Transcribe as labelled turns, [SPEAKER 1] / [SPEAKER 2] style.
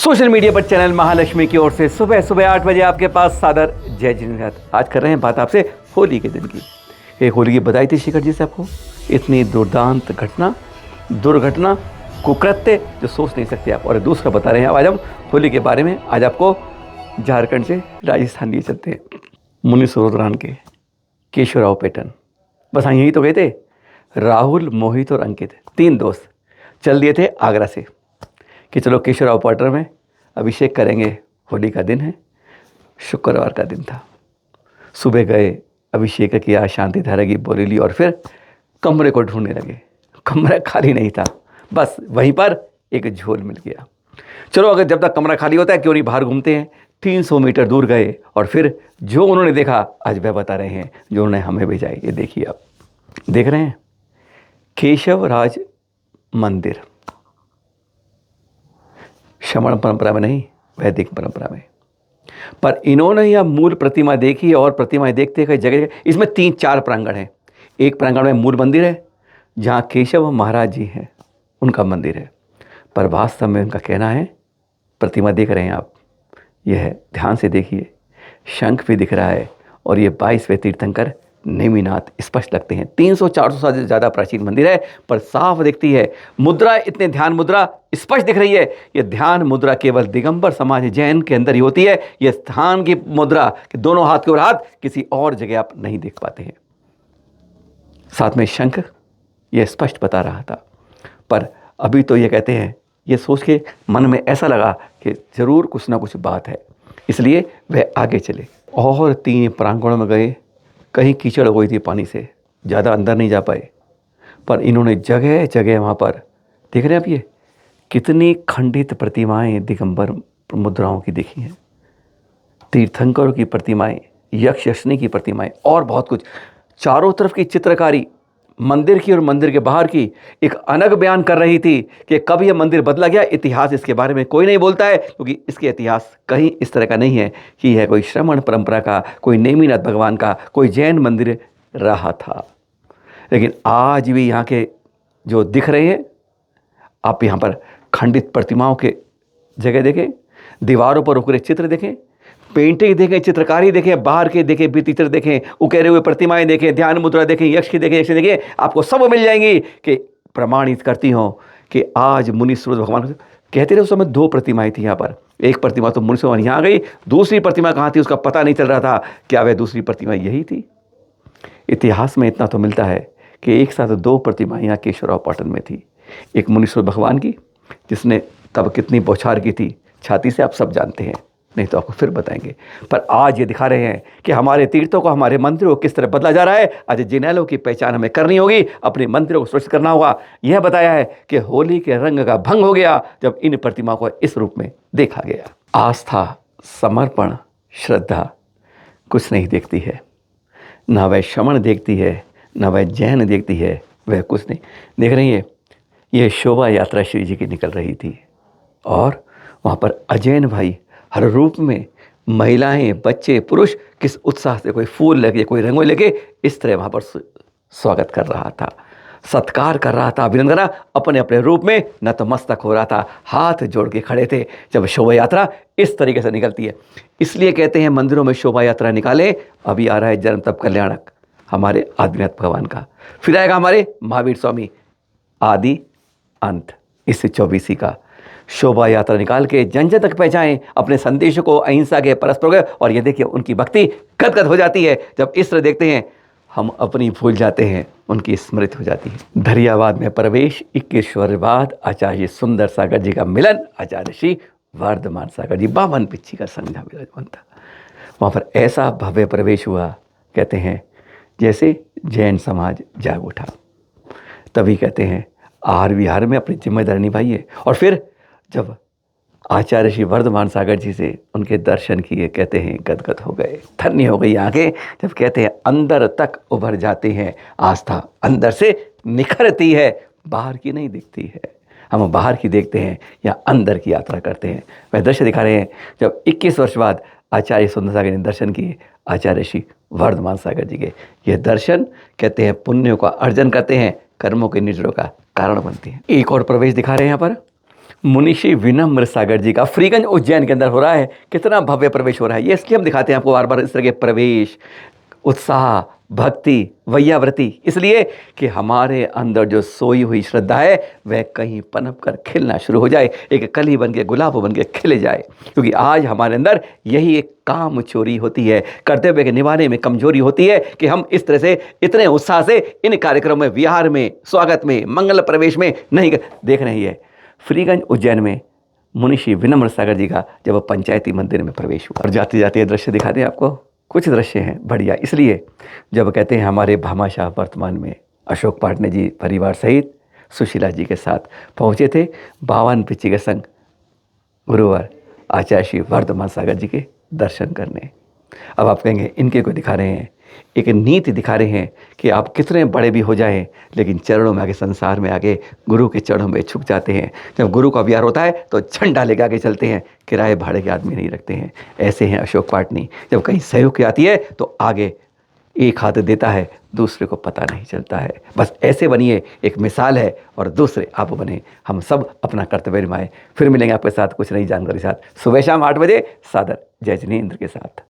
[SPEAKER 1] Social media पर channel Mahalakshmi की ओर से सुबह सुबह 8 बजे आपके पास सादर जय जिनेन्द्र। आज कर रहे हैं बात आपसे होली के दिन की। एक होली की बधाई थी शिखर जी से आपको। इतनी दुर्दांत घटना, दुर्घटना, कुकृत्य जो सोच नहीं सकते आप। और दूसरा बता रहे हैं आज हम होली के बारे में। आज आपको झारखंड से राजस्थान लिए चलते हैं। मुनि सरोवरान के केशवराव पेटन, बस हाँ यही तो गए थे। राहुल, मोहित और अंकित, 3 दोस्त चल दिए थे आगरा से कि चलो केशवराव पाटर में अभिषेक करेंगे। होली का दिन है, शुक्रवार का दिन था। सुबह गए, अभिषेक किया, शांति धारा की बोली ली और फिर कमरे को ढूंढने लगे। कमरा खाली नहीं था, बस वहीं पर एक झोल मिल गया। चलो अगर जब तक कमरा खाली होता है क्यों नहीं बाहर घूमते हैं। 300 मीटर दूर गए और फिर जो उन्होंने देखा आज वह बता रहे हैं, जो उन्होंने हमें भेजा है। ये देखिए, आप देख रहे हैं केशव राज मंदिर। श्रमण परंपरा में नहीं, वैदिक परंपरा में। पर इन्होंने यह मूल प्रतिमा देखी और प्रतिमाएं देखते कई जगह। इसमें 3-4 प्रांगण हैं। एक प्रांगण में मूल मंदिर है जहाँ केशव महाराज जी हैं, उनका मंदिर है। पर वास्तव में उनका कहना है, प्रतिमा देख रहे हैं आप, यह है, ध्यान से देखिए, शंख भी दिख रहा है और ये 22वें तीर्थंकर नेमिनाथ स्पष्ट लगते हैं। 300-400 साल से ज़्यादा प्राचीन मंदिर है पर साफ दिखती है। मुद्रा, इतने ध्यान मुद्रा स्पष्ट दिख रही है। ये ध्यान मुद्रा केवल दिगंबर समाज जैन के अंदर ही होती है। ये ध्यान की मुद्रा कि दोनों हाथ के और हाथ किसी और जगह आप नहीं देख पाते हैं। साथ में शंख, यह स्पष्ट बता रहा था। पर अभी तो ये कहते हैं, ये सोच के मन में ऐसा लगा कि जरूर कुछ ना कुछ बात है, इसलिए वह आगे चले और 3 प्रांगणों में गए। कहीं कीचड़ हो गई थी पानी से, ज़्यादा अंदर नहीं जा पाए। पर इन्होंने जगह जगह वहाँ पर, देख रहे हैं आप, ये कितनी खंडित प्रतिमाएं दिगंबर मुद्राओं की देखी हैं। तीर्थंकरों की प्रतिमाएं, यक्ष यक्षिणी की प्रतिमाएं और बहुत कुछ। चारों तरफ की चित्रकारी, मंदिर की और मंदिर के बाहर की, एक अलग बयान कर रही थी कि कब यह मंदिर बदला गया। इतिहास इसके बारे में कोई नहीं बोलता है, क्योंकि इसके इतिहास कहीं इस तरह का नहीं है कि यह कोई श्रमण परंपरा का, कोई नेमिनाथ भगवान का, कोई जैन मंदिर रहा था। लेकिन आज भी यहाँ के जो दिख रहे हैं, आप यहाँ पर खंडित प्रतिमाओं के जगह देखें, दीवारों पर उकरे चित्र देखें, पेंटिंग देखें, चित्रकारी देखें, बाहर के देखें, भित्ति चित्र देखें, उकेरे हुए प्रतिमाएं देखें, ध्यान मुद्रा देखें, यक्ष की देखें, यक्ष देखें, आपको सब मिल जाएंगी कि प्रमाणित करती हो कि आज मुनि सूर्य भगवान कहते रहे। उस समय 2 प्रतिमाएं थी यहाँ पर। एक प्रतिमा तो मुनि सूर्य यहाँ गई, दूसरी प्रतिमा कहाँ थी उसका पता नहीं चल रहा था। क्या वह दूसरी प्रतिमा यही थी? इतिहास में इतना तो मिलता है कि एक साथ 2 प्रतिमाएं यहाँ केशवराव पाटन में थी। एक मुनि सूर्य भगवान की, जिसने तब कितनी बौछार की थी छाती से, आप सब जानते हैं, नहीं तो आपको फिर बताएंगे। पर आज ये दिखा रहे हैं कि हमारे तीर्थों को, हमारे मंदिरों को किस तरह बदला जा रहा है। आज जिनेलों की पहचान हमें करनी होगी, अपने मंदिरों को सुरक्षित करना होगा। यह बताया है कि होली के रंग का भंग हो गया जब इन प्रतिमा को इस रूप में देखा गया। आस्था, समर्पण, श्रद्धा कुछ नहीं देखती है। न वह श्रमण देखती है, न वह जैन देखती है, वह कुछ नहीं देख रही है। यह शोभा यात्रा श्री जी की निकल रही थी और वहाँ पर अजैन भाई हर रूप में, महिलाएं, बच्चे, पुरुष किस उत्साह से, कोई फूल लेके, कोई रंगोली लेके, इस तरह वहाँ पर स्वागत कर रहा था, सत्कार कर रहा था, अभिनंदन कर रहा, अपने अपने रूप में नतमस्तक हो रहा था, हाथ जोड़ के खड़े थे। जब शोभा यात्रा इस तरीके से निकलती है, इसलिए कहते हैं मंदिरों में शोभा यात्रा निकाले। अभी आ रहा है जन्म तप कल्याणक हमारे आदिनाथ भगवान का, फिर आएगा हमारे महावीर स्वामी आदि अंत, इस 24वीं का शोभा यात्रा निकाल के जन जन तक पहुँचाएं अपने संदेश को, अहिंसा के, परस्पर के। और ये देखिए उनकी भक्ति गदगद हो जाती है जब इस तरह देखते हैं। हम अपनी भूल जाते हैं, उनकी स्मृति हो जाती है। धरियावाद में प्रवेश, 21 आचार्य सुंदर सागर जी का मिलन, आचार्य श्री वर्धमान सागर जी 52 पिच्छी का संज्ञा विराजमान था। वहाँ पर ऐसा भव्य प्रवेश हुआ, कहते हैं जैसे जैन समाज जाग उठा। तभी कहते हैं आहार विहार में अपनी जिम्मेदारी निभाइए। और फिर जब आचार्य श्री वर्धमान सागर जी से उनके दर्शन किए, कहते हैं गदगद हो गए, धन्य हो गई आंखें। जब कहते हैं अंदर तक उभर जाते हैं, आस्था अंदर से निखरती है, बाहर की नहीं दिखती है। हम बाहर की देखते हैं या अंदर की यात्रा करते हैं। वह दृश्य दिखा रहे हैं जब 21 वर्ष बाद आचार्य सुंदर सागर ने दर्शन किए, आचार्य श्री वर्धमान सागर जी के। यह दर्शन कहते हैं पुण्यों का अर्जन करते हैं, कर्मों के निर्जरों का कारण बनते हैं। एक और प्रवेश दिखा रहे हैं यहाँ पर, मुनिषी विनम्र सागर जी का फ्रीगंज उज्जैन के अंदर हो रहा है। कितना भव्य प्रवेश हो रहा है, ये इसलिए हम दिखाते हैं आपको बार बार इस तरह के प्रवेश, उत्साह, भक्ति, वैयावृत्ति, इसलिए कि हमारे अंदर जो सोई हुई श्रद्धा है वह कहीं पनप कर खिलना शुरू हो जाए, एक कली बन के, गुलाब बन के खिले जाए। क्योंकि आज हमारे अंदर यही एक काम चोरी होती है, कर्तव्य के निभाने में कमजोरी होती है कि हम इस तरह से इतने उत्साह से इन कार्यक्रम में, विहार में, स्वागत में, मंगल प्रवेश में नहीं देख रहे हैं। फ्रीगंज उज्जैन में मुनिषी विनम्र सागर जी का जब पंचायती मंदिर में प्रवेश हुआ, और जाते जाते दृश्य दिखा दें आपको। कुछ दृश्य हैं बढ़िया, इसलिए जब कहते हैं हमारे भामाशाह वर्तमान में अशोक पाटने जी परिवार सहित सुशीला जी के साथ पहुँचे थे 52 पिच्ची के संग गुरुवार आचार्य श्री वर्धमान सागर जी के दर्शन करने। अब आप कहेंगे इनके को दिखा रहे हैं, एक नीति दिखा रहे हैं कि आप कितने बड़े भी हो जाएं लेकिन चरणों में आगे, संसार में आगे, गुरु के चरणों में झुक जाते हैं। जब गुरु का विहार होता है तो झंडा लेके आगे चलते हैं, किराए भाड़े के आदमी नहीं रखते हैं। ऐसे हैं अशोक पाटनी, जब कहीं सहयोग की आती है तो आगे एक हाथ देता है, दूसरे को पता नहीं चलता है। बस ऐसे बनिए, एक मिसाल है, और दूसरे आप बने। हम सब अपना कर्तव्य निभाएं। फिर मिलेंगे आपके साथ कुछ नई जानकारी के साथ सुबह शाम 8 बजे सादर जय जिनेंद्र के साथ।